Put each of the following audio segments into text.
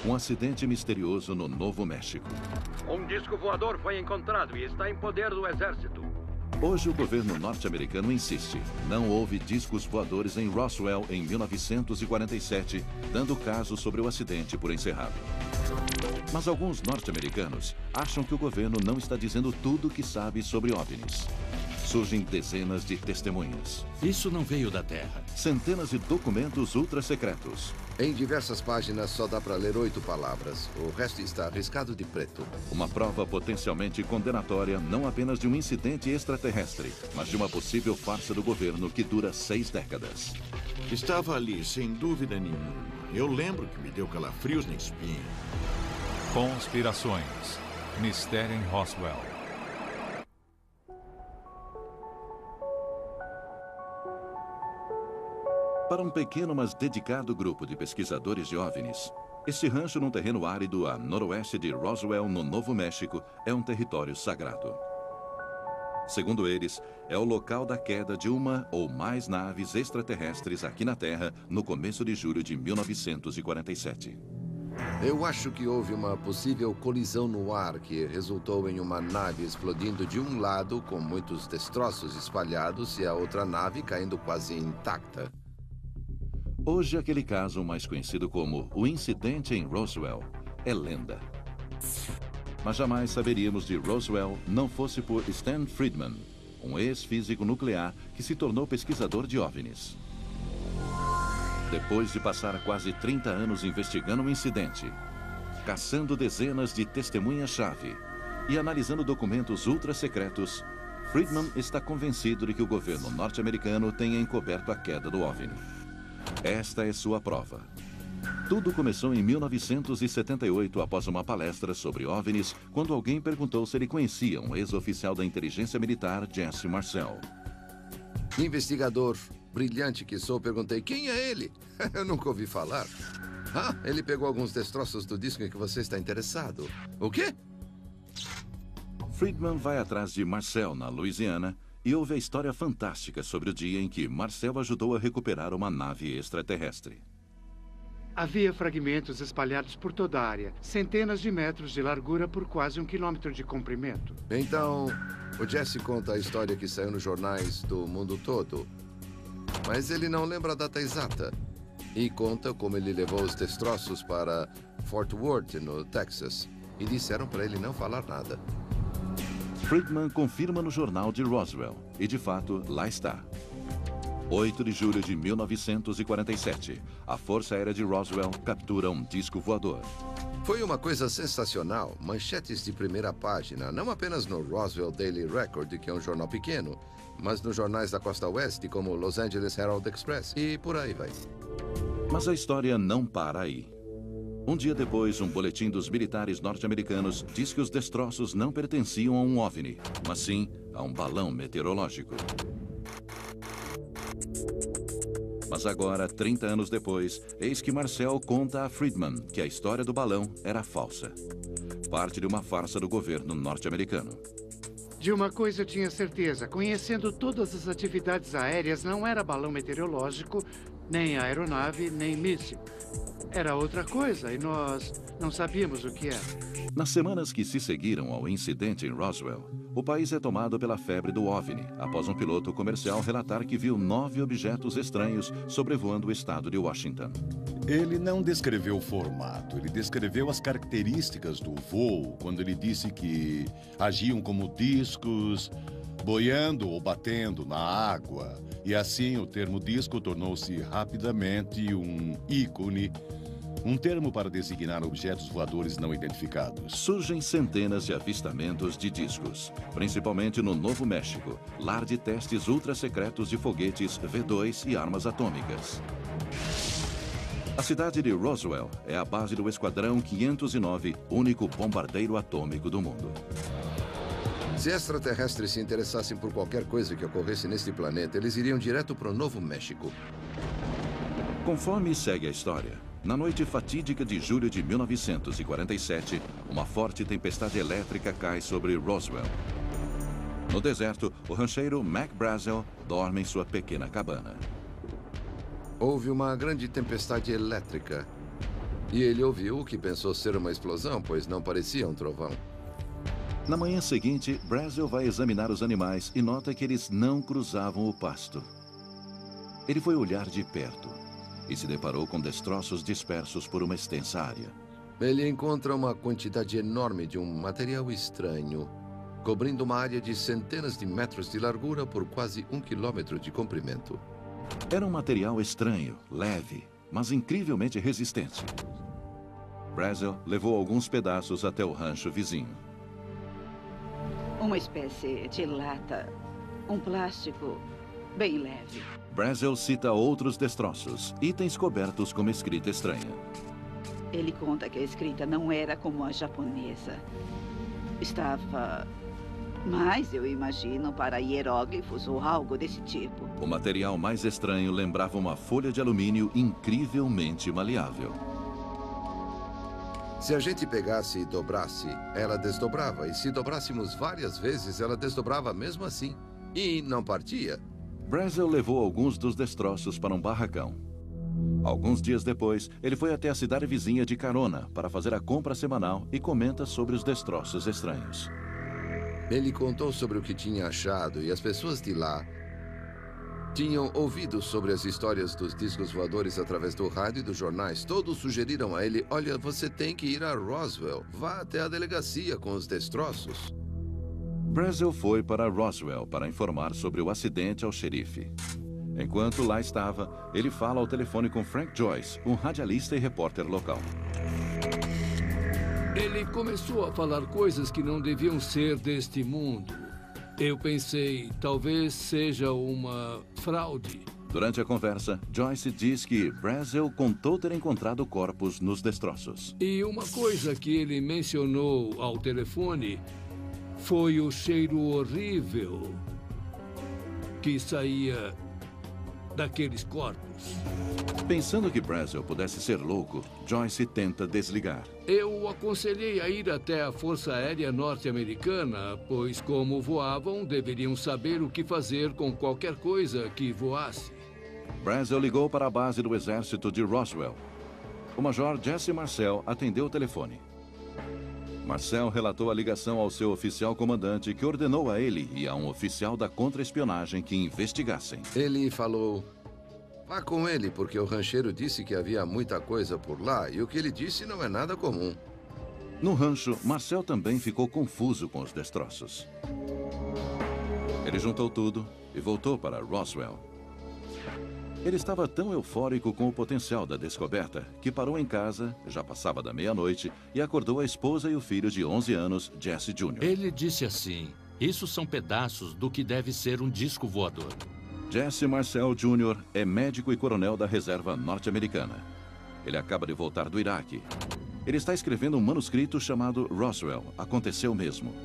Um acidente misterioso no Novo México. Um disco voador foi encontrado e está em poder do exército. Hoje o governo norte-americano insiste. Não houve discos voadores em Roswell em 1947, dando o caso sobre o acidente por encerrado. Mas alguns norte-americanos acham que o governo não está dizendo tudo o que sabe sobre OVNIs. Surgem dezenas de testemunhas. Isso não veio da Terra. Centenas de documentos ultra-secretos. Em diversas páginas só dá para ler 8 palavras. O resto está riscado de preto. Uma prova potencialmente condenatória não apenas de um incidente extraterrestre, mas de uma possível farsa do governo que dura 6 décadas. Estava ali, sem dúvida nenhuma. Eu lembro que me deu calafrios na espinha. Conspirações. Mistério em Roswell. Para um pequeno, mas dedicado grupo de pesquisadores de OVNIs, este rancho num terreno árido a noroeste de Roswell, no Novo México, é um território sagrado. Segundo eles, é o local da queda de uma ou mais naves extraterrestres aqui na Terra no começo de julho de 1947. Eu acho que houve uma possível colisão no ar que resultou em uma nave explodindo de um lado com muitos destroços espalhados e a outra nave caindo quase intacta. Hoje, aquele caso mais conhecido como o incidente em Roswell é lenda. Mas jamais saberíamos de Roswell não fosse por Stan Friedman, um ex-físico nuclear que se tornou pesquisador de OVNIs. Depois de passar quase 30 anos investigando o incidente, caçando dezenas de testemunhas-chave e analisando documentos ultra-secretos, Friedman está convencido de que o governo norte-americano tenha encoberto a queda do OVNI. Esta é sua prova. Tudo começou em 1978, após uma palestra sobre OVNIs, quando alguém perguntou se ele conhecia um ex-oficial da inteligência militar, Jesse Marcel. Investigador brilhante que sou, perguntei, quem é ele? Eu nunca ouvi falar. Ah, ele pegou alguns destroços do disco em que você está interessado. O quê? Friedman vai atrás de Marcel, na Louisiana, e ouve a história fantástica sobre o dia em que Marcel ajudou a recuperar uma nave extraterrestre. Havia fragmentos espalhados por toda a área, centenas de metros de largura por quase 1 quilômetro de comprimento. Então, o Jesse conta a história que saiu nos jornais do mundo todo. Mas ele não lembra a data exata. E conta como ele levou os destroços para Fort Worth, no Texas. E disseram para ele não falar nada. Friedman confirma no jornal de Roswell. E, de fato, lá está. 8 de julho de 1947. A Força Aérea de Roswell captura um disco voador. Foi uma coisa sensacional. Manchetes de primeira página, não apenas no Roswell Daily Record, que é um jornal pequeno, mas nos jornais da Costa Oeste, como Los Angeles Herald Express, e por aí vai. Mas a história não para aí. Um dia depois, um boletim dos militares norte-americanos diz que os destroços não pertenciam a um OVNI, mas sim a um balão meteorológico. Mas agora, 30 anos depois, eis que Marcel conta a Friedman que a história do balão era falsa. Parte de uma farsa do governo norte-americano. De uma coisa eu tinha certeza, conhecendo todas as atividades aéreas, não era balão meteorológico, nem aeronave, nem míssil. Era outra coisa e nós não sabíamos o que era. Nas semanas que se seguiram ao incidente em Roswell, o país é tomado pela febre do OVNI, após um piloto comercial relatar que viu 9 objetos estranhos sobrevoando o estado de Washington. Ele não descreveu o formato, ele descreveu as características do voo, quando ele disse que agiam como discos, boiando ou batendo na água. E assim o termo disco tornou-se rapidamente um ícone, um termo para designar objetos voadores não identificados. Surgem centenas de avistamentos de discos, principalmente no Novo México, lar de testes ultra-secretos de foguetes V2 e armas atômicas. A cidade de Roswell é a base do Esquadrão 509, único bombardeiro atômico do mundo. Se extraterrestres se interessassem por qualquer coisa que ocorresse neste planeta, eles iriam direto para o Novo México. Conforme segue a história, na noite fatídica de julho de 1947, uma forte tempestade elétrica cai sobre Roswell. No deserto, o rancheiro Mac Brazel dorme em sua pequena cabana. Houve uma grande tempestade elétrica. E ele ouviu o que pensou ser uma explosão, pois não parecia um trovão. Na manhã seguinte, Brazel vai examinar os animais e nota que eles não cruzavam o pasto. Ele foi olhar de perto e se deparou com destroços dispersos por uma extensa área. Ele encontra uma quantidade enorme de um material estranho, cobrindo uma área de centenas de metros de largura por quase 1 quilômetro de comprimento. Era um material estranho, leve, mas incrivelmente resistente. Brazel levou alguns pedaços até o rancho vizinho. Uma espécie de lata, um plástico bem leve. Brazel cita outros destroços, itens cobertos com uma escrita estranha. Ele conta que a escrita não era como a japonesa. Estava mais, eu imagino, para hieróglifos ou algo desse tipo. O material mais estranho lembrava uma folha de alumínio incrivelmente maleável. Se a gente pegasse e dobrasse, ela desdobrava. E se dobrássemos várias vezes, ela desdobrava mesmo assim. E não partia. Brazel levou alguns dos destroços para um barracão. Alguns dias depois, ele foi até a cidade vizinha de Carona para fazer a compra semanal e comenta sobre os destroços estranhos. Ele contou sobre o que tinha achado e as pessoas de lá tinham ouvido sobre as histórias dos discos voadores através do rádio e dos jornais. Todos sugeriram a ele: olha, você tem que ir a Roswell. Vá até a delegacia com os destroços. Brazel foi para Roswell para informar sobre o acidente ao xerife. Enquanto lá estava, ele fala ao telefone com Frank Joyce, um radialista e repórter local. Ele começou a falar coisas que não deviam ser deste mundo. Eu pensei, talvez seja uma fraude. Durante a conversa, Joyce diz que Brazel contou ter encontrado corpos nos destroços. E uma coisa que ele mencionou ao telefone foi o cheiro horrível que saía daqueles corpos. Pensando que Brazel pudesse ser louco, Joyce tenta desligar. Eu o aconselhei a ir até a Força Aérea Norte-Americana, pois como voavam, deveriam saber o que fazer com qualquer coisa que voasse. Brazel ligou para a base do exército de Roswell. O major Jesse Marcel atendeu o telefone. Marcel relatou a ligação ao seu oficial comandante, que ordenou a ele e a um oficial da contra-espionagem que investigassem. Ele falou: vá com ele, porque o rancheiro disse que havia muita coisa por lá e o que ele disse não é nada comum. No rancho, Marcel também ficou confuso com os destroços. Ele juntou tudo e voltou para Roswell. Ele estava tão eufórico com o potencial da descoberta que parou em casa, já passava da meia-noite, e acordou a esposa e o filho de 11 anos, Jesse Jr. Ele disse assim: isso são pedaços do que deve ser um disco voador. Jesse Marcel Jr. é médico e coronel da reserva norte-americana. Ele acaba de voltar do Iraque. Ele está escrevendo um manuscrito chamado Roswell, Aconteceu Mesmo.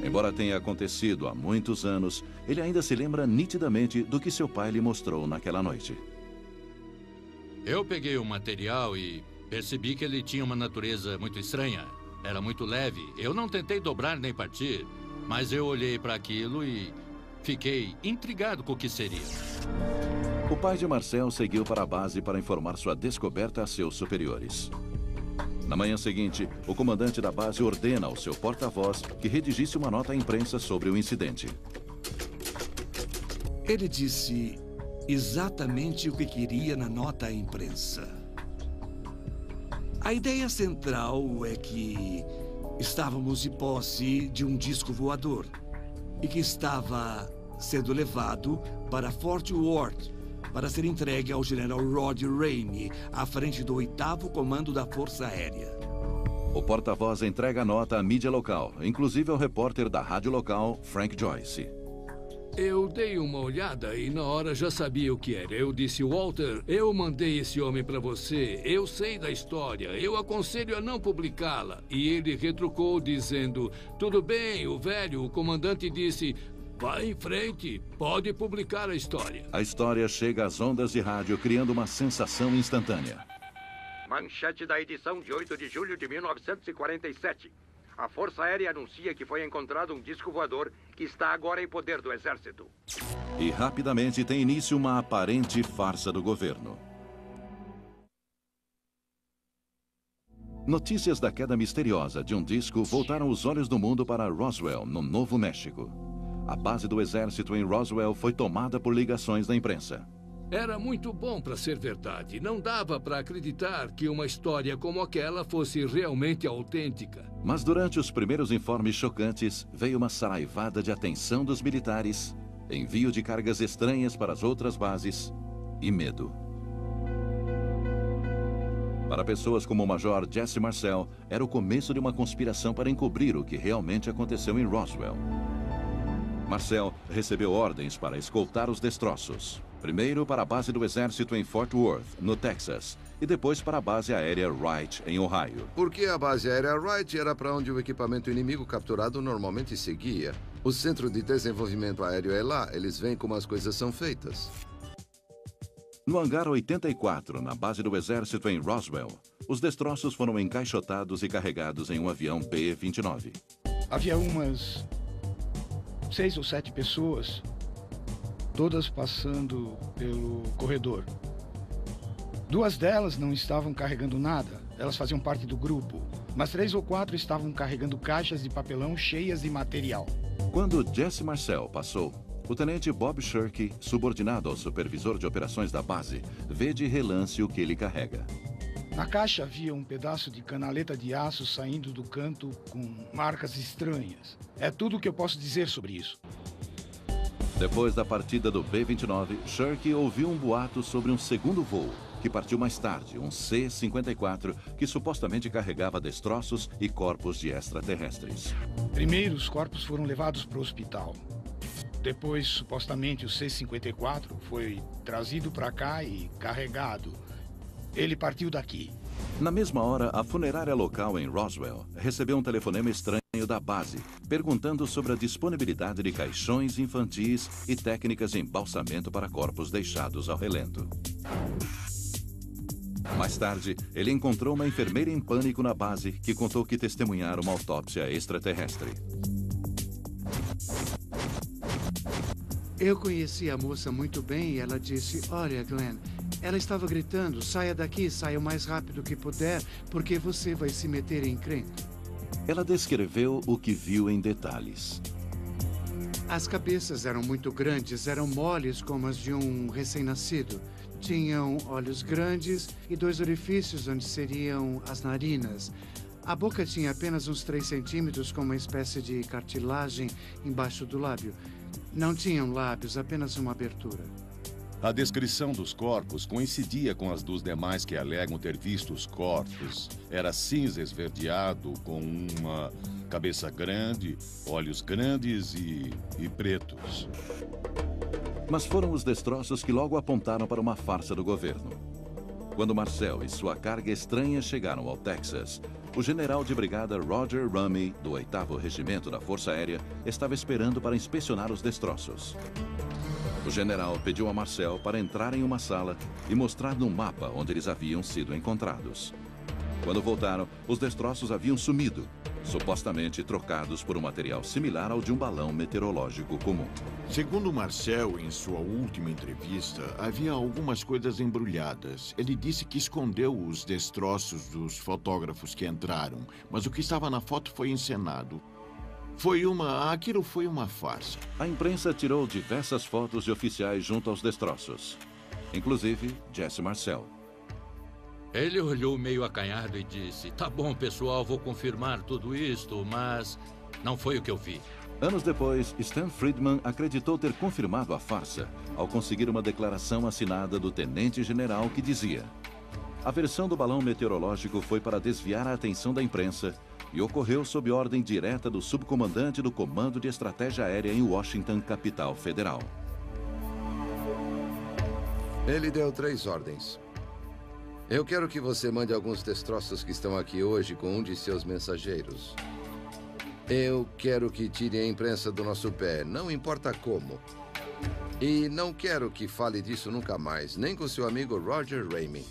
Embora tenha acontecido há muitos anos, ele ainda se lembra nitidamente do que seu pai lhe mostrou naquela noite. Eu peguei o material e percebi que ele tinha uma natureza muito estranha. Era muito leve. Eu não tentei dobrar nem partir, mas eu olhei para aquilo e fiquei intrigado com o que seria. O pai de Marcel seguiu para a base para informar sua descoberta a seus superiores. Na manhã seguinte, o comandante da base ordena ao seu porta-voz que redigisse uma nota à imprensa sobre o incidente. Ele disse exatamente o que queria na nota à imprensa. A ideia central é que estávamos de posse de um disco voador e que estava sendo levado para Fort Worth para ser entregue ao general Rod Rainey, à frente do 8º Comando da Força Aérea. O porta-voz entrega a nota à mídia local, inclusive ao repórter da rádio local, Frank Joyce. Eu dei uma olhada e na hora já sabia o que era. Eu disse: Walter, eu mandei esse homem para você. Eu sei da história. Eu aconselho a não publicá-la. E ele retrucou dizendo: tudo bem, o velho. O comandante disse: vá em frente, pode publicar a história. A história chega às ondas de rádio, criando uma sensação instantânea. Manchete da edição de 8 de julho de 1947. A Força Aérea anuncia que foi encontrado um disco voador que está agora em poder do Exército. E rapidamente tem início uma aparente farsa do governo. Notícias da queda misteriosa de um disco voltaram os olhos do mundo para Roswell, no Novo México. A base do exército em Roswell foi tomada por ligações da imprensa. Era muito bom para ser verdade. Não dava para acreditar que uma história como aquela fosse realmente autêntica. Mas durante os primeiros informes chocantes, veio uma saraivada de atenção dos militares, envio de cargas estranhas para as outras bases e medo. Para pessoas como o Major Jesse Marcel, era o começo de uma conspiração para encobrir o que realmente aconteceu em Roswell. Marcel recebeu ordens para escoltar os destroços. Primeiro para a base do exército em Fort Worth, no Texas, e depois para a base aérea Wright, em Ohio. Porque a base aérea Wright era para onde o equipamento inimigo capturado normalmente seguia. O Centro de Desenvolvimento Aéreo é lá, eles veem como as coisas são feitas. No hangar 84, na base do exército em Roswell, os destroços foram encaixotados e carregados em um avião B-29. Havia umas 6 ou 7 pessoas, todas passando pelo corredor. 2 delas não estavam carregando nada, elas faziam parte do grupo. Mas 3 ou 4 estavam carregando caixas de papelão cheias de material. Quando Jesse Marcel passou, o tenente Bob Shirky, subordinado ao supervisor de operações da base, vê de relance o que ele carrega. Na caixa havia um pedaço de canaleta de aço saindo do canto com marcas estranhas. É tudo o que eu posso dizer sobre isso. Depois da partida do B-29, Shirky ouviu um boato sobre um segundo voo, que partiu mais tarde, um C-54, que supostamente carregava destroços e corpos de extraterrestres. Primeiro, os corpos foram levados para o hospital. Depois, supostamente, o C-54 foi trazido para cá e carregado. Ele partiu daqui. Na mesma hora, a funerária local em Roswell recebeu um telefonema estranho da base, perguntando sobre a disponibilidade de caixões infantis e técnicas de embalsamento para corpos deixados ao relento. Mais tarde, ele encontrou uma enfermeira em pânico na base que contou que testemunhara uma autópsia extraterrestre. Eu conheci a moça muito bem e ela disse, olha, Glenn, ela estava gritando, saia daqui, saia o mais rápido que puder, porque você vai se meter em encrenca. Ela descreveu o que viu em detalhes. As cabeças eram muito grandes, eram moles como as de um recém-nascido. Tinham olhos grandes e 2 orifícios onde seriam as narinas. A boca tinha apenas uns 3 centímetros com uma espécie de cartilagem embaixo do lábio. Não tinham lábios, apenas uma abertura. A descrição dos corpos coincidia com as dos demais que alegam ter visto os corpos. Era cinza esverdeado, com uma cabeça grande, olhos grandes e pretos. Mas foram os destroços que logo apontaram para uma farsa do governo. Quando Marcel e sua carga estranha chegaram ao Texas, o general de brigada Roger Rummy, do 8º Regimento da Força Aérea, estava esperando para inspecionar os destroços. O general pediu a Marcel para entrar em uma sala e mostrar no mapa onde eles haviam sido encontrados. Quando voltaram, os destroços haviam sumido, supostamente trocados por um material similar ao de um balão meteorológico comum. Segundo Marcel, em sua última entrevista, havia algumas coisas embrulhadas. Ele disse que escondeu os destroços dos fotógrafos que entraram, mas o que estava na foto foi encenado. Aquilo foi uma farsa. A imprensa tirou diversas fotos de oficiais junto aos destroços, inclusive Jesse Marcel. Ele olhou meio acanhado e disse, tá bom, pessoal, vou confirmar tudo isto, mas não foi o que eu vi. Anos depois, Stan Friedman acreditou ter confirmado a farsa ao conseguir uma declaração assinada do tenente-general que dizia: a versão do balão meteorológico foi para desviar a atenção da imprensa e ocorreu sob ordem direta do subcomandante do Comando de Estratégia Aérea em Washington, capital federal. Ele deu 3 ordens. Eu quero que você mande alguns destroços que estão aqui hoje com um de seus mensageiros. Eu quero que tire a imprensa do nosso pé, não importa como. E não quero que fale disso nunca mais, nem com seu amigo Roger Ramey.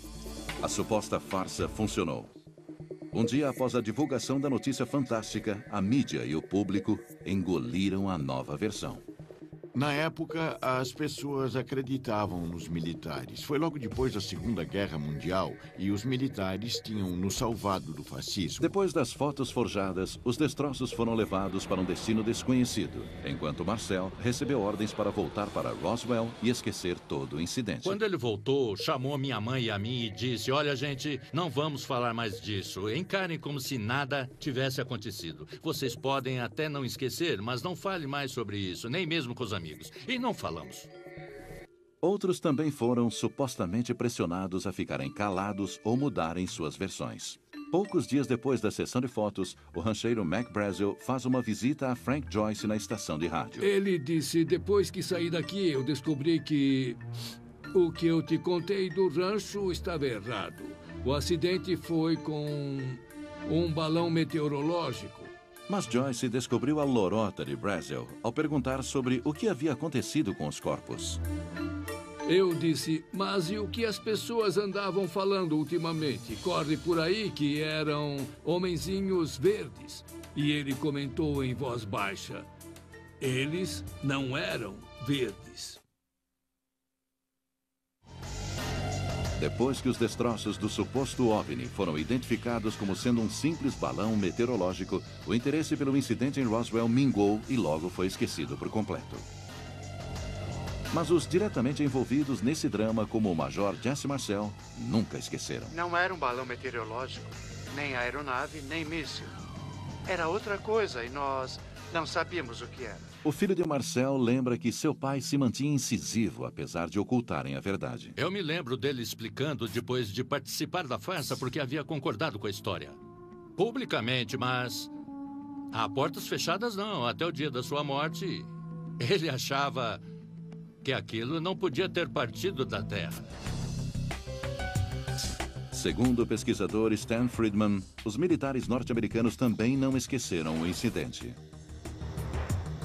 A suposta farsa funcionou. Um dia após a divulgação da notícia fantástica, a mídia e o público engoliram a nova versão. Na época, as pessoas acreditavam nos militares. Foi logo depois da Segunda Guerra Mundial e os militares tinham nos salvado do fascismo. Depois das fotos forjadas, os destroços foram levados para um destino desconhecido, enquanto Marcel recebeu ordens para voltar para Roswell e esquecer todo o incidente. Quando ele voltou, chamou minha mãe e a mim e disse: olha, gente, não vamos falar mais disso. Encarem como se nada tivesse acontecido. Vocês podem até não esquecer, mas não fale mais sobre isso, nem mesmo com os amigos. E não falamos. Outros também foram supostamente pressionados a ficarem calados ou mudarem suas versões. Poucos dias depois da sessão de fotos, o rancheiro Mac Brazel faz uma visita a Frank Joyce na estação de rádio. Ele disse: depois que saí daqui, eu descobri que o que eu te contei do rancho estava errado. O acidente foi com um balão meteorológico. Mas Joyce descobriu a lorota de Brazel ao perguntar sobre o que havia acontecido com os corpos. Eu disse: mas e o que as pessoas andavam falando ultimamente? Corre por aí que eram homenzinhos verdes. E ele comentou em voz baixa: eles não eram verdes. Depois que os destroços do suposto OVNI foram identificados como sendo um simples balão meteorológico, o interesse pelo incidente em Roswell mingou e logo foi esquecido por completo. Mas os diretamente envolvidos nesse drama, como o Major Jesse Marcel, nunca esqueceram. Não era um balão meteorológico, nem aeronave, nem míssil. Era outra coisa e nós não sabíamos o que era. O filho de Marcel lembra que seu pai se mantinha incisivo, apesar de ocultarem a verdade. Eu me lembro dele explicando depois de participar da farsa porque havia concordado com a história. Publicamente, mas a portas fechadas não. Até o dia da sua morte, ele achava que aquilo não podia ter partido da Terra. Segundo o pesquisador Stan Friedman, os militares norte-americanos também não esqueceram o incidente.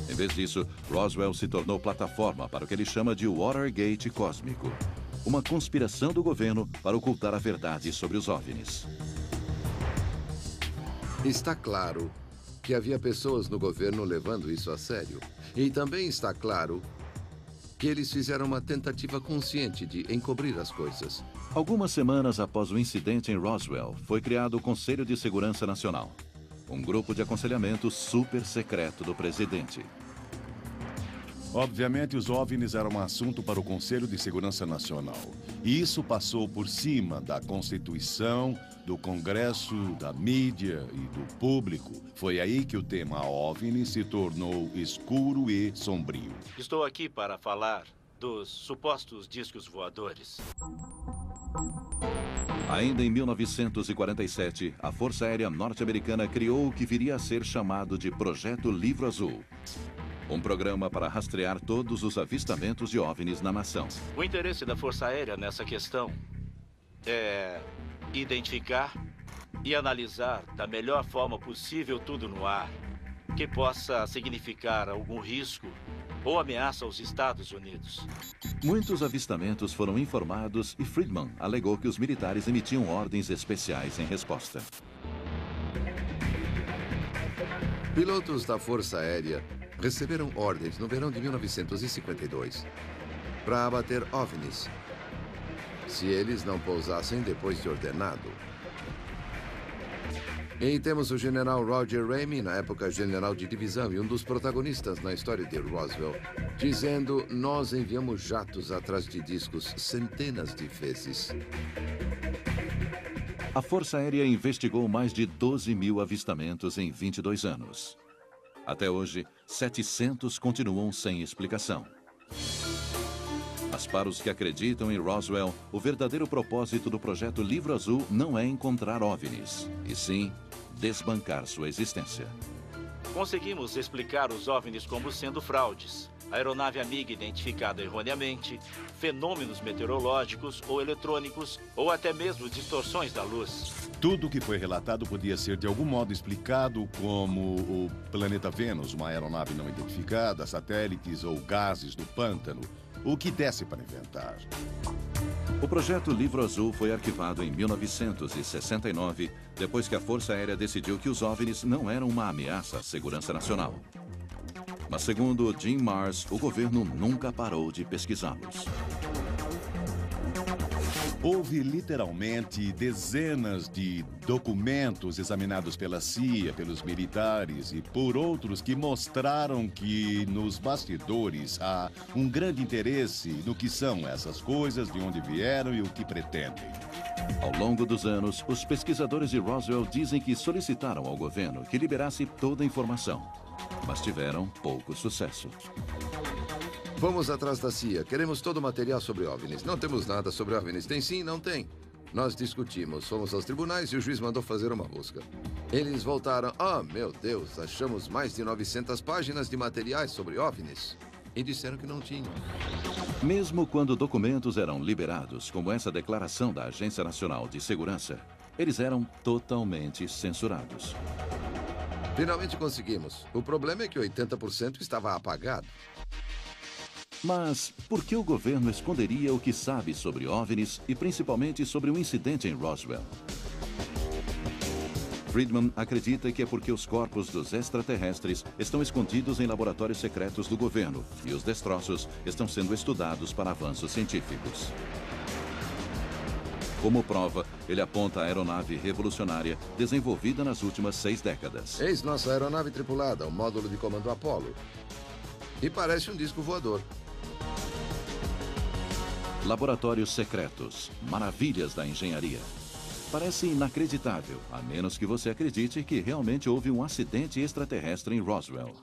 Em vez disso, Roswell se tornou plataforma para o que ele chama de Watergate cósmico, uma conspiração do governo para ocultar a verdade sobre os OVNIs. Está claro que havia pessoas no governo levando isso a sério. E também está claro que eles fizeram uma tentativa consciente de encobrir as coisas. Algumas semanas após o incidente em Roswell, foi criado o Conselho de Segurança Nacional, um grupo de aconselhamento super secreto do presidente. Obviamente, os OVNIs eram um assunto para o Conselho de Segurança Nacional. E isso passou por cima da Constituição, do Congresso, da mídia e do público. Foi aí que o tema OVNI se tornou escuro e sombrio. Estou aqui para falar dos supostos discos voadores. Ainda em 1947, a Força Aérea Norte-Americana criou o que viria a ser chamado de Projeto Livro Azul. Um programa para rastrear todos os avistamentos de OVNIs na nação. O interesse da Força Aérea nessa questão é identificar e analisar da melhor forma possível tudo no ar que possa significar algum risco ou ameaça aos Estados Unidos. Muitos avistamentos foram informados e Friedman alegou que os militares emitiam ordens especiais em resposta. Pilotos da Força Aérea receberam ordens no verão de 1952 para abater OVNIs, se eles não pousassem depois de ordenado. E temos o general Roger Ramey, na época general de divisão e um dos protagonistas na história de Roswell, dizendo: nós enviamos jatos atrás de discos centenas de vezes. A Força Aérea investigou mais de 12 mil avistamentos em 22 anos. Até hoje, 700 continuam sem explicação. Mas para os que acreditam em Roswell, o verdadeiro propósito do Projeto Livro Azul não é encontrar OVNIs, e sim desbancar sua existência. Conseguimos explicar os OVNIs como sendo fraudes, aeronave amiga identificada erroneamente, fenômenos meteorológicos ou eletrônicos, ou até mesmo distorções da luz. Tudo que foi relatado podia ser de algum modo explicado como o planeta Vênus, uma aeronave não identificada, satélites ou gases do pântano, o que desse para inventar. O Projeto Livro Azul foi arquivado em 1969, depois que a Força Aérea decidiu que os OVNIs não eram uma ameaça à segurança nacional. Mas segundo Jim Marrs, o governo nunca parou de pesquisá-los. Houve literalmente dezenas de documentos examinados pela CIA, pelos militares e por outros que mostraram que nos bastidores há um grande interesse no que são essas coisas, de onde vieram e o que pretendem. Ao longo dos anos, os pesquisadores de Roswell dizem que solicitaram ao governo que liberasse toda a informação, mas tiveram pouco sucesso. Fomos atrás da CIA. Queremos todo o material sobre OVNIs. Não temos nada sobre OVNIs. Tem sim? Não tem. Nós discutimos. Fomos aos tribunais e o juiz mandou fazer uma busca. Eles voltaram. Ah, meu Deus, achamos mais de 900 páginas de materiais sobre OVNIs. E disseram que não tinham. Mesmo quando documentos eram liberados, como essa declaração da Agência Nacional de Segurança, eles eram totalmente censurados. Finalmente conseguimos. O problema é que 80% estava apagado. Mas por que o governo esconderia o que sabe sobre OVNIs e principalmente sobre o incidente em Roswell? Friedman acredita que é porque os corpos dos extraterrestres estão escondidos em laboratórios secretos do governo e os destroços estão sendo estudados para avanços científicos. Como prova, ele aponta a aeronave revolucionária desenvolvida nas últimas 6 décadas. Eis nossa aeronave tripulada, o módulo de comando Apollo. E parece um disco voador. Laboratórios secretos, maravilhas da engenharia. Parece inacreditável, a menos que você acredite que realmente houve um acidente extraterrestre em Roswell.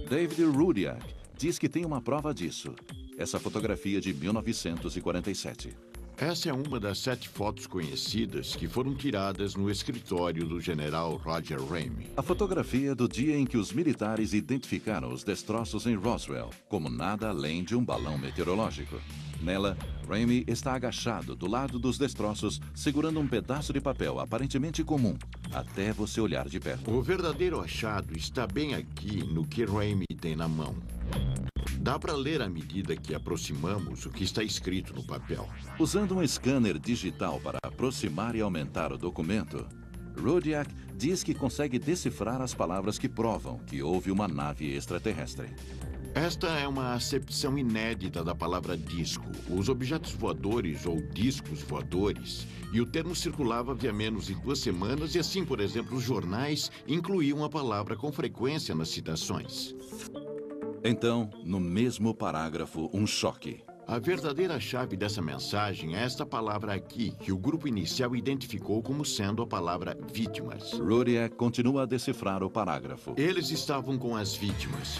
David Rudiak diz que tem uma prova disso. Essa fotografia de 1947. Essa é uma das 7 fotos conhecidas que foram tiradas no escritório do general Roger Ramey. A fotografia do dia em que os militares identificaram os destroços em Roswell como nada além de um balão meteorológico. Nela, Ramey está agachado do lado dos destroços, segurando um pedaço de papel aparentemente comum, até você olhar de perto. O verdadeiro achado está bem aqui no que Ramey tem na mão. Dá para ler à medida que aproximamos o que está escrito no papel. Usando um scanner digital para aproximar e aumentar o documento, Rudiak diz que consegue decifrar as palavras que provam que houve uma nave extraterrestre. Esta é uma acepção inédita da palavra disco. Os objetos voadores ou discos voadores. E o termo circulava havia menos de 2 semanas e assim, por exemplo, os jornais incluíam a palavra com frequência nas citações. Então, no mesmo parágrafo, um choque. A verdadeira chave dessa mensagem é esta palavra aqui, que o grupo inicial identificou como sendo a palavra vítimas. Rudiak continua a decifrar o parágrafo. Eles estavam com as vítimas.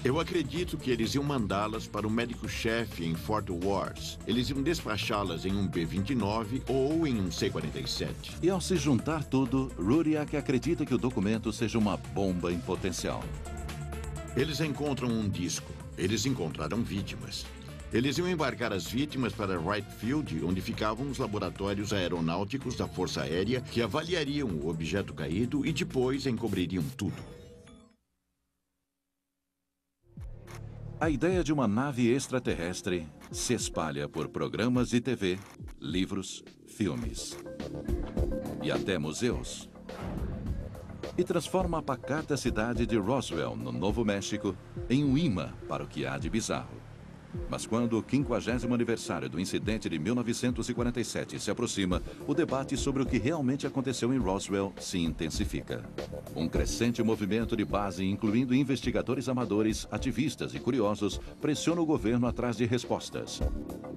Eu acredito que eles iam mandá-las para o médico-chefe em Fort Worth. Eles iam despachá-las em um B-29 ou em um C-47. E ao se juntar tudo, Rudiak acredita que o documento seja uma bomba em potencial. Eles encontram um disco. Eles encontraram vítimas. Eles iam embarcar as vítimas para Wright Field, onde ficavam os laboratórios aeronáuticos da Força Aérea, que avaliariam o objeto caído e depois encobririam tudo. A ideia de uma nave extraterrestre se espalha por programas de TV, livros, filmes e até museus. E transforma a pacata cidade de Roswell, no Novo México, em um imã para o que há de bizarro. Mas quando o 50º aniversário do incidente de 1947 se aproxima, o debate sobre o que realmente aconteceu em Roswell se intensifica. Um crescente movimento de base, incluindo investigadores amadores, ativistas e curiosos, pressiona o governo atrás de respostas.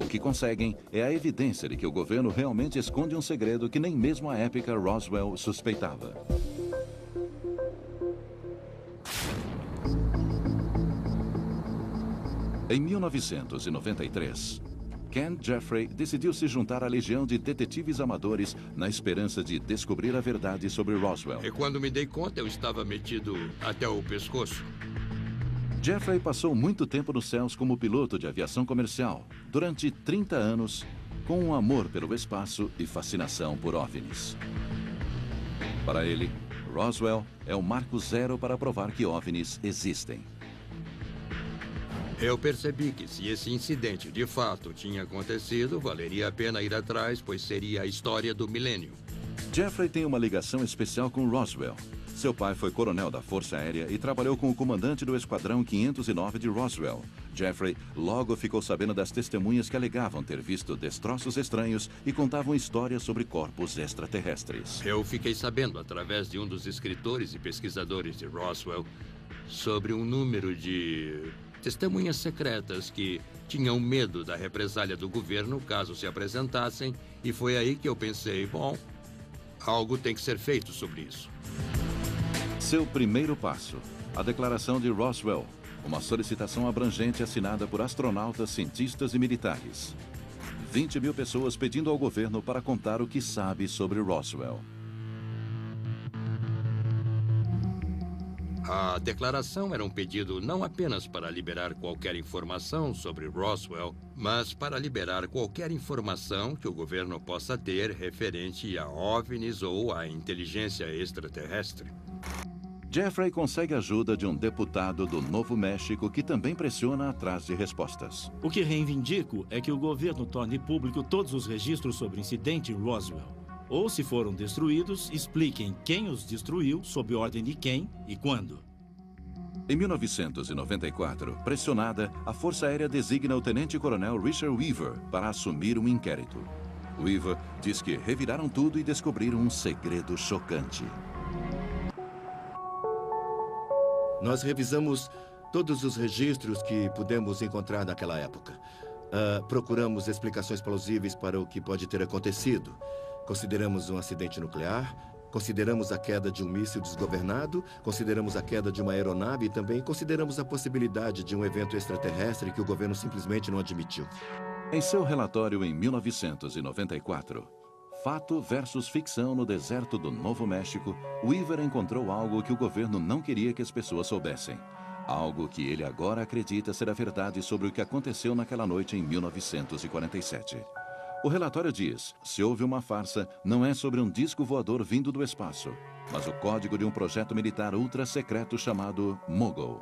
O que conseguem é a evidência de que o governo realmente esconde um segredo que nem mesmo a épica Roswell suspeitava. Em 1993, Ken Jeffrey decidiu se juntar à legião de detetives amadores na esperança de descobrir a verdade sobre Roswell. E quando me dei conta, eu estava metido até o pescoço. Jeffrey passou muito tempo nos céus como piloto de aviação comercial, durante 30 anos, com um amor pelo espaço e fascinação por OVNIs. Para ele, Roswell é o marco zero para provar que OVNIs existem. Eu percebi que se esse incidente de fato tinha acontecido, valeria a pena ir atrás, pois seria a história do milênio. Jeffrey tem uma ligação especial com Roswell. Seu pai foi coronel da Força Aérea e trabalhou com o comandante do Esquadrão 509 de Roswell. Jeffrey logo ficou sabendo das testemunhas que alegavam ter visto destroços estranhos e contavam histórias sobre corpos extraterrestres. Eu fiquei sabendo, através de um dos escritores e pesquisadores de Roswell, sobre um número de testemunhas secretas que tinham medo da represália do governo caso se apresentassem, e foi aí que eu pensei, bom, algo tem que ser feito sobre isso. Seu primeiro passo, a Declaração de Roswell, uma solicitação abrangente assinada por astronautas, cientistas e militares. 20 mil pessoas pedindo ao governo para contar o que sabe sobre Roswell. A declaração era um pedido não apenas para liberar qualquer informação sobre Roswell, mas para liberar qualquer informação que o governo possa ter referente a OVNIs ou a inteligência extraterrestre. Jeffrey consegue a ajuda de um deputado do Novo México que também pressiona atrás de respostas. O que reivindico é que o governo torne público todos os registros sobre o incidente em Roswell. Ou, se foram destruídos, expliquem quem os destruiu, sob ordem de quem e quando. Em 1994, pressionada, a Força Aérea designa o tenente-coronel Richard Weaver para assumir um inquérito. Weaver diz que reviraram tudo e descobriram um segredo chocante. Nós revisamos todos os registros que pudemos encontrar naquela época. Procuramos explicações plausíveis para o que pode ter acontecido. Consideramos um acidente nuclear, consideramos a queda de um míssil desgovernado, consideramos a queda de uma aeronave e também consideramos a possibilidade de um evento extraterrestre que o governo simplesmente não admitiu. Em seu relatório em 1994, Fato versus Ficção no Deserto do Novo México, Weaver encontrou algo que o governo não queria que as pessoas soubessem. Algo que ele agora acredita ser a verdade sobre o que aconteceu naquela noite em 1947. O relatório diz, se houve uma farsa, não é sobre um disco voador vindo do espaço, mas o código de um projeto militar ultra secreto chamado Mogul.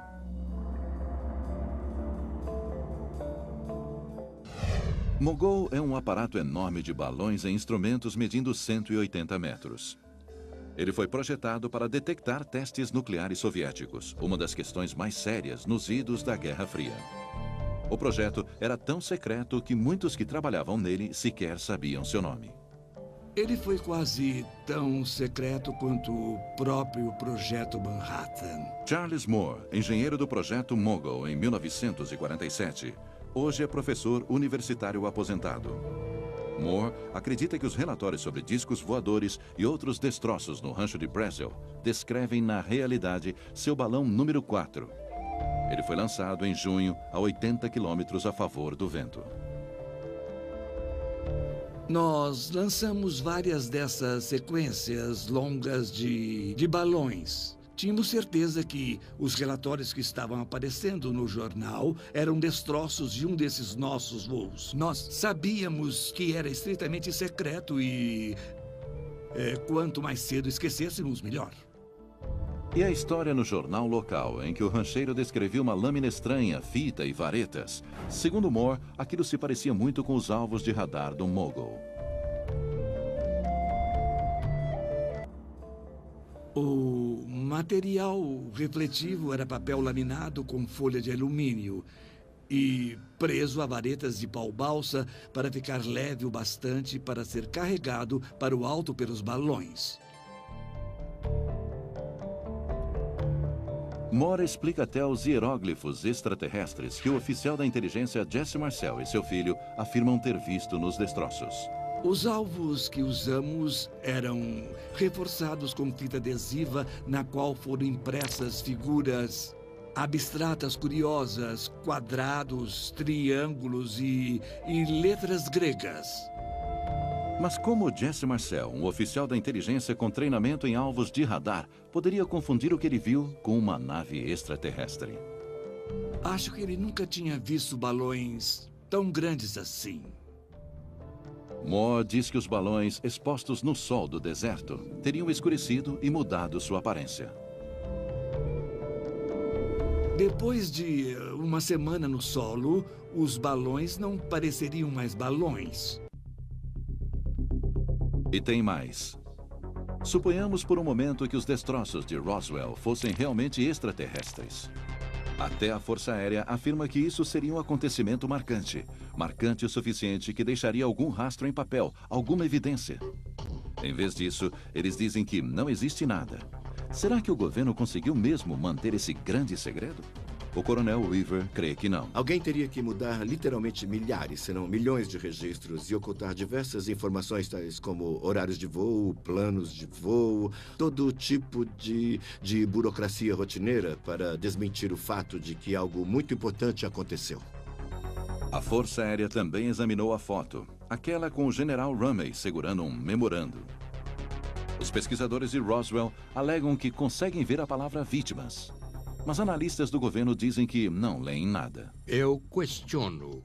Mogul é um aparato enorme de balões e instrumentos medindo 180 metros. Ele foi projetado para detectar testes nucleares soviéticos, uma das questões mais sérias nos idos da Guerra Fria. O projeto era tão secreto que muitos que trabalhavam nele sequer sabiam seu nome. Ele foi quase tão secreto quanto o próprio Projeto Manhattan. Charles Moore, engenheiro do projeto Mogul em 1947, hoje é professor universitário aposentado. Moore acredita que os relatórios sobre discos voadores e outros destroços no rancho de Brazel descrevem na realidade seu balão número 4. Ele foi lançado em junho a 80 quilômetros a favor do vento. Nós lançamos várias dessas sequências longas de balões. Tínhamos certeza que os relatórios que estavam aparecendo no jornal eram destroços de um desses nossos voos. Nós sabíamos que era estritamente secreto e quanto mais cedo esquecêssemos, melhor. E a história no jornal local, em que o rancheiro descrevia uma lâmina estranha, fita e varetas. Segundo Moore, aquilo se parecia muito com os alvos de radar do Mogul. O material refletivo era papel laminado com folha de alumínio e preso a varetas de pau-balsa para ficar leve o bastante para ser carregado para o alto pelos balões. Moore explica até os hieróglifos extraterrestres que o oficial da inteligência Jesse Marcel e seu filho afirmam ter visto nos destroços. Os alvos que usamos eram reforçados com fita adesiva na qual foram impressas figuras abstratas curiosas, quadrados, triângulos e letras gregas. Mas como Jesse Marcel, um oficial da inteligência com treinamento em alvos de radar, poderia confundir o que ele viu com uma nave extraterrestre? Acho que ele nunca tinha visto balões tão grandes assim. Moore diz que os balões expostos no sol do deserto teriam escurecido e mudado sua aparência. Depois de uma semana no solo, os balões não pareceriam mais balões. E tem mais. Suponhamos por um momento que os destroços de Roswell fossem realmente extraterrestres. Até a Força Aérea afirma que isso seria um acontecimento marcante. Marcante o suficiente que deixaria algum rastro em papel, alguma evidência. Em vez disso, eles dizem que não existe nada. Será que o governo conseguiu mesmo manter esse grande segredo? O coronel Weaver crê que não. Alguém teria que mudar literalmente milhares, se não milhões de registros e ocultar diversas informações tais como horários de voo, planos de voo, todo tipo de burocracia rotineira para desmentir o fato de que algo muito importante aconteceu. A Força Aérea também examinou a foto, aquela com o general Rumney segurando um memorando. Os pesquisadores de Roswell alegam que conseguem ver a palavra vítimas. Mas analistas do governo dizem que não leem nada. Eu questiono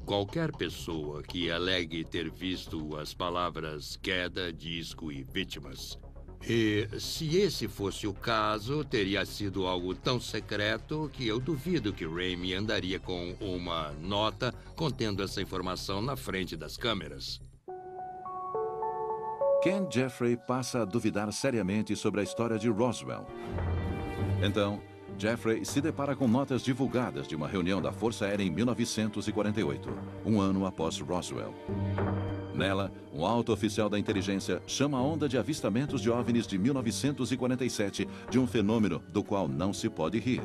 qualquer pessoa que alegue ter visto as palavras queda, disco e vítimas. E se esse fosse o caso, teria sido algo tão secreto que eu duvido que Ramey andaria com uma nota contendo essa informação na frente das câmeras. Ken Jeffrey passa a duvidar seriamente sobre a história de Roswell. Então, Jeffrey se depara com notas divulgadas de uma reunião da Força Aérea em 1948, um ano após Roswell. Nela, um alto oficial da inteligência chama a onda de avistamentos de OVNIs de 1947 de um fenômeno do qual não se pode rir.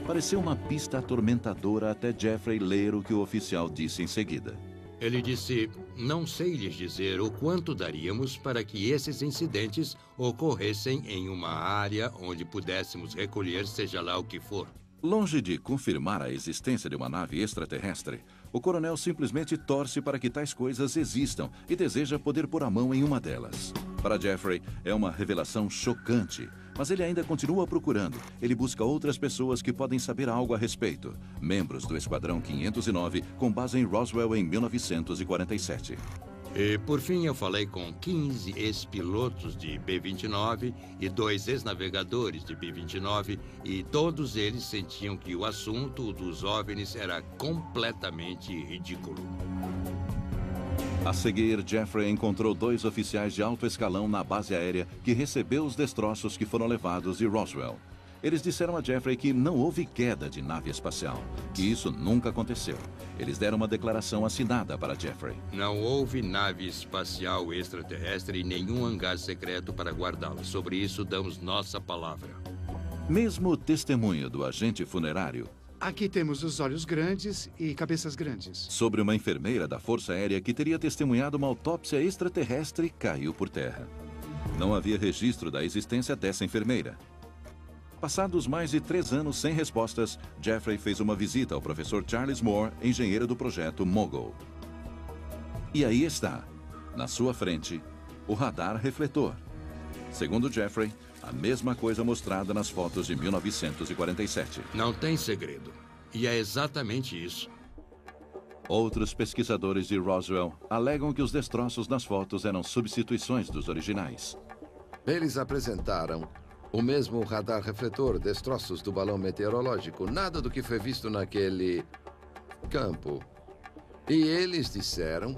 Pareceu uma pista atormentadora até Jeffrey ler o que o oficial disse em seguida. Ele disse, não sei lhes dizer o quanto daríamos para que esses incidentes ocorressem em uma área onde pudéssemos recolher seja lá o que for. Longe de confirmar a existência de uma nave extraterrestre, o coronel simplesmente torce para que tais coisas existam e deseja poder pôr a mão em uma delas. Para Jeffrey, é uma revelação chocante, mas ele ainda continua procurando. Ele busca outras pessoas que podem saber algo a respeito. Membros do Esquadrão 509, com base em Roswell em 1947. E, por fim, eu falei com 15 ex-pilotos de B-29 e 2 ex-navegadores de B-29 e todos eles sentiam que o assunto dos OVNIs era completamente ridículo. A seguir, Jeffrey encontrou 2 oficiais de alto escalão na base aérea que recebeu os destroços que foram levados de Roswell. Eles disseram a Jeffrey que não houve queda de nave espacial, que isso nunca aconteceu. Eles deram uma declaração assinada para Jeffrey. Não houve nave espacial extraterrestre e nenhum hangar secreto para guardá-la. Sobre isso, damos nossa palavra. Mesmo o testemunho do agente funerário... Aqui temos os olhos grandes e cabeças grandes. Sobre uma enfermeira da Força Aérea que teria testemunhado uma autópsia extraterrestre caiu por terra. Não havia registro da existência dessa enfermeira. Passados mais de 3 anos sem respostas, Jeffrey fez uma visita ao professor Charles Moore, engenheiro do projeto Mogul. E aí está, na sua frente, o radar refletor. Segundo Jeffrey, a mesma coisa mostrada nas fotos de 1947. Não tem segredo. E é exatamente isso. Outros pesquisadores de Roswell alegam que os destroços nas fotos eram substituições dos originais. Eles apresentaram o mesmo radar refletor, destroços do balão meteorológico, nada do que foi visto naquele campo. E eles disseram...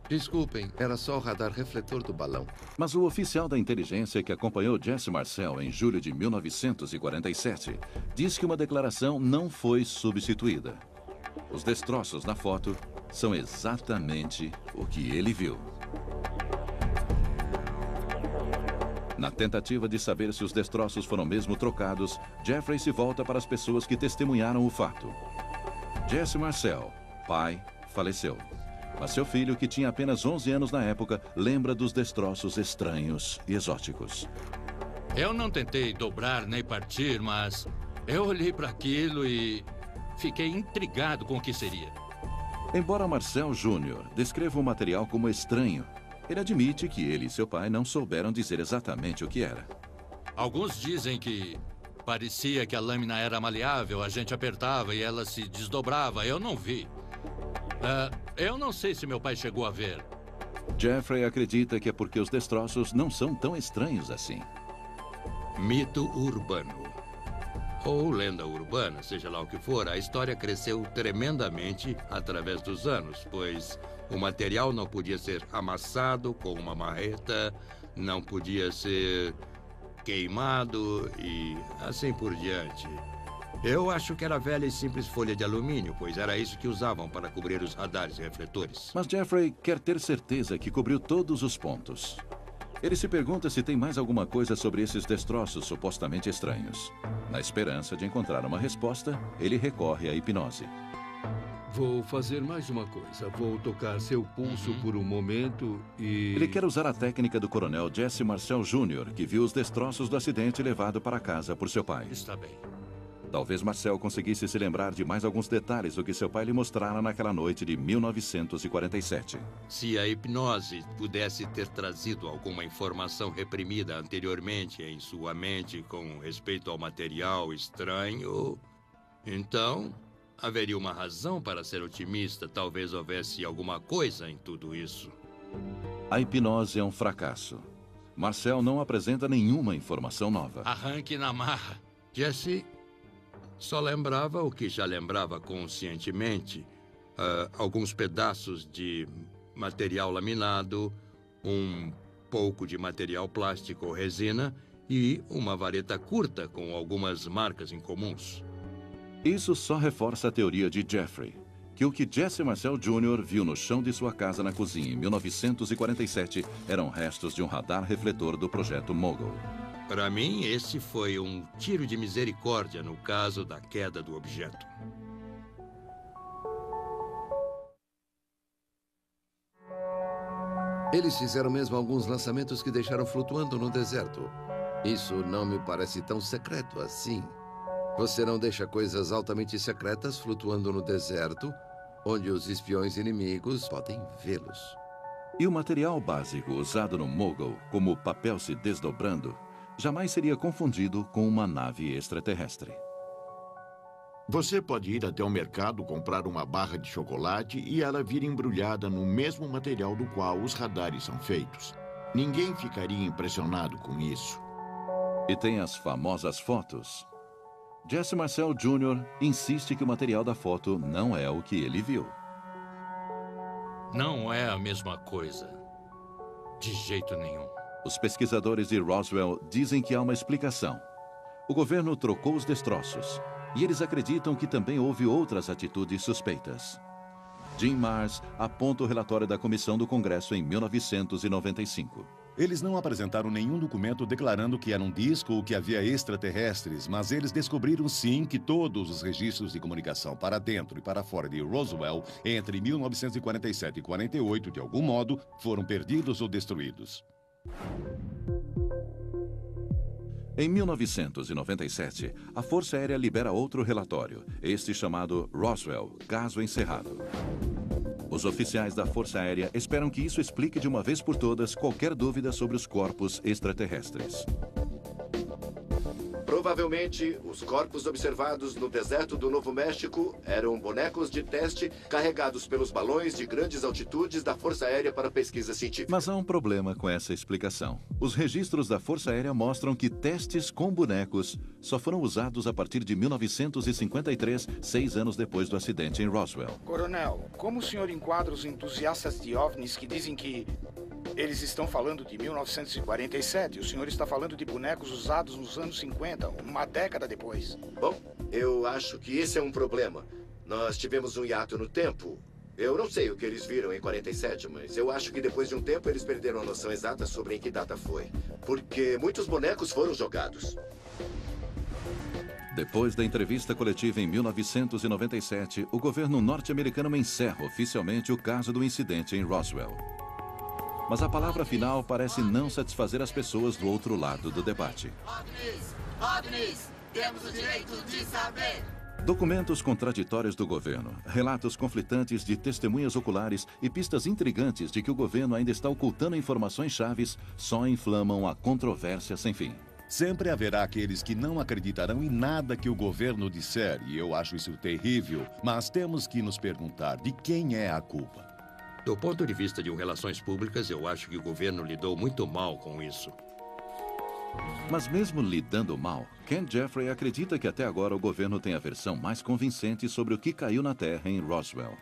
Desculpem, era só o radar refletor do balão. Mas o oficial da inteligência que acompanhou Jesse Marcel em julho de 1947 diz que uma declaração não foi substituída. Os destroços na foto são exatamente o que ele viu. Na tentativa de saber se os destroços foram mesmo trocados, Jeffrey se volta para as pessoas que testemunharam o fato. Jesse Marcel, pai, faleceu. Mas seu filho, que tinha apenas 11 anos na época, lembra dos destroços estranhos e exóticos. Eu não tentei dobrar nem partir, mas eu olhei para aquilo e fiquei intrigado com o que seria. Embora Marcel Jr. descreva o material como estranho, ele admite que ele e seu pai não souberam dizer exatamente o que era. Alguns dizem que parecia que a lâmina era maleável, a gente apertava e ela se desdobrava. Eu não vi. Eu não sei se meu pai chegou a ver. Jeffrey acredita que é porque os destroços não são tão estranhos assim. Mito urbano. Ou lenda urbana, seja lá o que for, a história cresceu tremendamente através dos anos, pois O material não podia ser amassado com uma marreta, não podia ser queimado e assim por diante. Eu acho que era velha e simples folha de alumínio, pois era isso que usavam para cobrir os radares e refletores. Mas Jeffrey quer ter certeza que cobriu todos os pontos. Ele se pergunta se tem mais alguma coisa sobre esses destroços supostamente estranhos. Na esperança de encontrar uma resposta, ele recorre à hipnose. Vou fazer mais uma coisa. Vou tocar seu pulso por um momento e... Ele quer usar a técnica do coronel Jesse Marcel Jr., que viu os destroços do acidente levado para casa por seu pai. Está bem. Talvez Marcel conseguisse se lembrar de mais alguns detalhes do que seu pai lhe mostrara naquela noite de 1947. Se a hipnose pudesse ter trazido alguma informação reprimida anteriormente em sua mente com respeito ao material estranho, então haveria uma razão para ser otimista. Talvez houvesse alguma coisa em tudo isso. A hipnose é um fracasso. Marcel não apresenta nenhuma informação nova. Arranque na marra. Jesse só lembrava o que já lembrava conscientemente. Alguns pedaços de material laminado, um pouco de material plástico ou resina e uma vareta curta com algumas marcas incomuns. Isso só reforça a teoria de Jeffrey, que o que Jesse Marcel Jr. viu no chão de sua casa na cozinha em 1947 eram restos de um radar refletor do projeto Mogul. Para mim, esse foi um tiro de misericórdia no caso da queda do objeto. Eles fizeram mesmo alguns lançamentos que deixaram flutuando no deserto. Isso não me parece tão secreto assim. Você não deixa coisas altamente secretas flutuando no deserto, onde os espiões inimigos podem vê-los. E o material básico usado no Mogul, como o papel se desdobrando, jamais seria confundido com uma nave extraterrestre. Você pode ir até o mercado comprar uma barra de chocolate e ela vir embrulhada no mesmo material do qual os radares são feitos. Ninguém ficaria impressionado com isso. E tem as famosas fotos. Jesse Marcel Jr. insiste que o material da foto não é o que ele viu. Não é a mesma coisa. De jeito nenhum. Os pesquisadores de Roswell dizem que há uma explicação. O governo trocou os destroços, e eles acreditam que também houve outras atitudes suspeitas. Jim Marrs aponta o relatório da comissão do Congresso em 1995. Eles não apresentaram nenhum documento declarando que era um disco ou que havia extraterrestres, mas eles descobriram sim que todos os registros de comunicação para dentro e para fora de Roswell entre 1947 e 48, de algum modo, foram perdidos ou destruídos. Em 1997, a Força Aérea libera outro relatório, este chamado Roswell, Caso Encerrado. Os oficiais da Força Aérea esperam que isso explique de uma vez por todas qualquer dúvida sobre os corpos extraterrestres. Provavelmente, os corpos observados no deserto do Novo México eram bonecos de teste carregados pelos balões de grandes altitudes da Força Aérea para pesquisa científica. Mas há um problema com essa explicação. Os registros da Força Aérea mostram que testes com bonecos só foram usados a partir de 1953, 6 anos depois do acidente em Roswell. Coronel, como o senhor enquadra os entusiastas de OVNIs que dizem que eles estão falando de 1947? O senhor está falando de bonecos usados nos anos 50, uma década depois. Bom, eu acho que esse é um problema. Nós tivemos um hiato no tempo. Eu não sei o que eles viram em 47, mas eu acho que depois de um tempo eles perderam a noção exata sobre em que data foi. Porque muitos bonecos foram jogados. Depois da entrevista coletiva em 1997, o governo norte-americano encerra oficialmente o caso do incidente em Roswell. Mas a palavra final parece não satisfazer as pessoas do outro lado do debate. OVNIs, temos o direito de saber. Documentos contraditórios do governo, relatos conflitantes de testemunhas oculares e pistas intrigantes de que o governo ainda está ocultando informações chaves só inflamam a controvérsia sem fim. Sempre haverá aqueles que não acreditarão em nada que o governo disser, e eu acho isso terrível, mas temos que nos perguntar de quem é a culpa. Do ponto de vista de relações públicas, eu acho que o governo lidou muito mal com isso. Mas mesmo lidando mal, Ken Jeffrey acredita que até agora o governo tem a versão mais convincente sobre o que caiu na Terra em Roswell.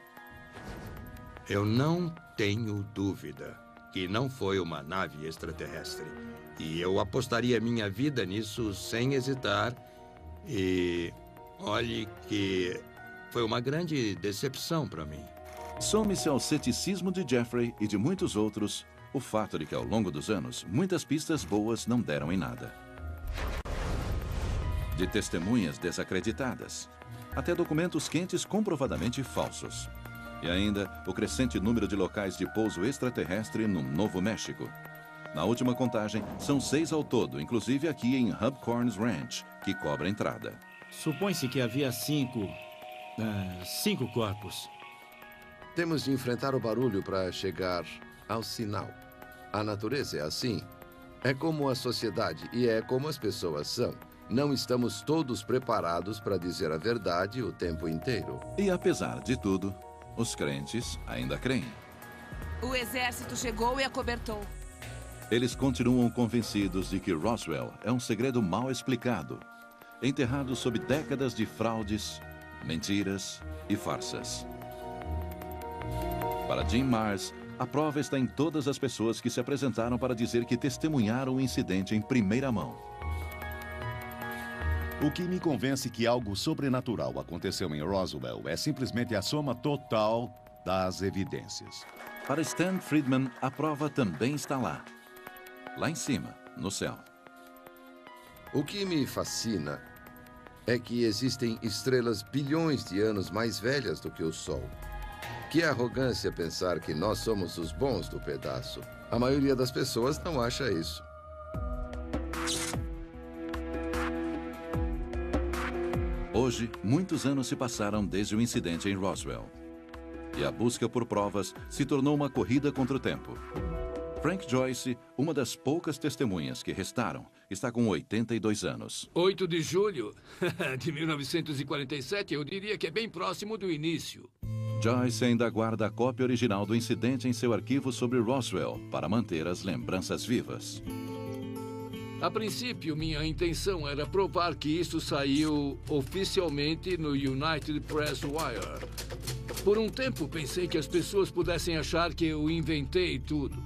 Eu não tenho dúvida que não foi uma nave extraterrestre. E eu apostaria minha vida nisso sem hesitar. E olhe que foi uma grande decepção para mim. Some-se ao ceticismo de Jeffrey e de muitos outros o fato de que, ao longo dos anos, muitas pistas boas não deram em nada. De testemunhas desacreditadas, até documentos quentes comprovadamente falsos. E ainda o crescente número de locais de pouso extraterrestre no Novo México. Na última contagem, são 6 ao todo, inclusive aqui em Hubcorns Ranch, que cobra entrada. Supõe-se que havia 5 corpos. Temos de enfrentar o barulho para chegar ao sinal. A natureza é assim. É como a sociedade e é como as pessoas são. Não estamos todos preparados para dizer a verdade o tempo inteiro. E apesar de tudo, os crentes ainda creem. O exército chegou e acobertou. Eles continuam convencidos de que Roswell é um segredo mal explicado, enterrado sob décadas de fraudes, mentiras e farsas. Para Jim Marrs, a prova está em todas as pessoas que se apresentaram para dizer que testemunharam o incidente em primeira mão. O que me convence que algo sobrenatural aconteceu em Roswell é simplesmente a soma total das evidências. Para Stan Friedman, a prova também está lá. Lá em cima, no céu. O que me fascina é que existem estrelas bilhões de anos mais velhas do que o Sol. Que arrogância pensar que nós somos os bons do pedaço. A maioria das pessoas não acha isso. Hoje, muitos anos se passaram desde o incidente em Roswell. E a busca por provas se tornou uma corrida contra o tempo. Frank Joyce, uma das poucas testemunhas que restaram, está com 82 anos. 8 de julho de 1947, eu diria que é bem próximo do início. Joyce ainda guarda a cópia original do incidente em seu arquivo sobre Roswell para manter as lembranças vivas. A princípio, minha intenção era provar que isso saiu oficialmente no United Press Wire. Por um tempo, pensei que as pessoas pudessem achar que eu inventei tudo.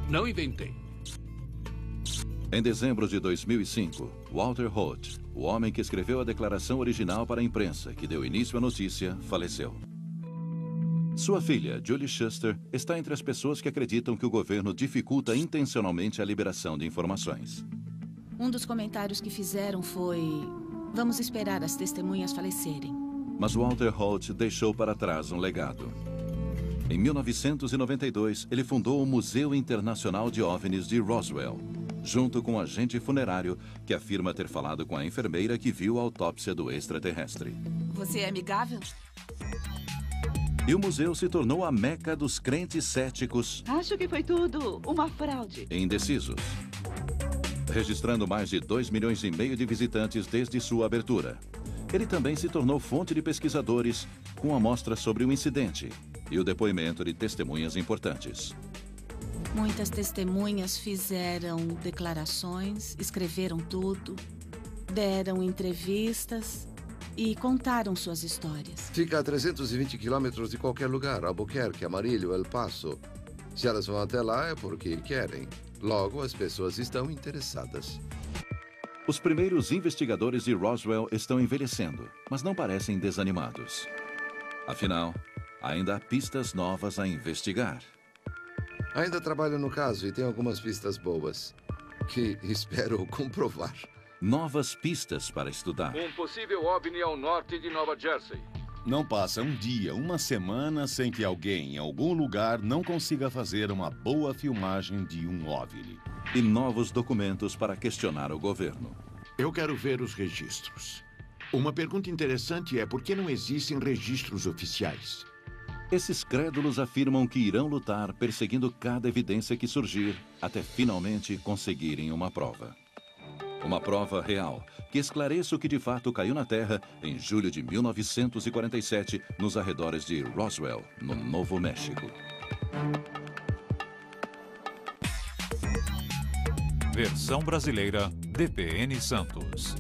Não inventei. Em dezembro de 2005, Walter Holt, o homem que escreveu a declaração original para a imprensa que deu início à notícia, faleceu. Sua filha, Julie Shuster, está entre as pessoas que acreditam que o governo dificulta intencionalmente a liberação de informações. Um dos comentários que fizeram foi: vamos esperar as testemunhas falecerem. Mas Walter Holt deixou para trás um legado. Em 1992, ele fundou o Museu Internacional de OVNIs de Roswell, junto com um agente funerário que afirma ter falado com a enfermeira que viu a autópsia do extraterrestre. Você é amigável? E o museu se tornou a meca dos crentes céticos. Acho que foi tudo uma fraude. E indecisos. Registrando mais de 2,5 milhões de visitantes desde sua abertura. Ele também se tornou fonte de pesquisadores com amostras sobre o incidente e o depoimento de testemunhas importantes. Muitas testemunhas fizeram declarações, escreveram tudo, deram entrevistas e contaram suas histórias. Fica a 320 quilômetros de qualquer lugar, Albuquerque, Amarillo, El Paso. Se elas vão até lá é porque querem. Logo, as pessoas estão interessadas. Os primeiros investigadores de Roswell estão envelhecendo, mas não parecem desanimados. Afinal, ainda há pistas novas a investigar. Ainda trabalho no caso e tem algumas pistas boas, que espero comprovar. Novas pistas para estudar. Um possível OVNI ao norte de Nova Jersey. Não passa um dia, uma semana, sem que alguém, em algum lugar, não consiga fazer uma boa filmagem de um OVNI. E novos documentos para questionar o governo. Eu quero ver os registros. Uma pergunta interessante é por que não existem registros oficiais? Esses crédulos afirmam que irão lutar perseguindo cada evidência que surgir até finalmente conseguirem uma prova. Uma prova real que esclareça o que de fato caiu na Terra em julho de 1947 nos arredores de Roswell, no Novo México. Versão brasileira, DPN Santos.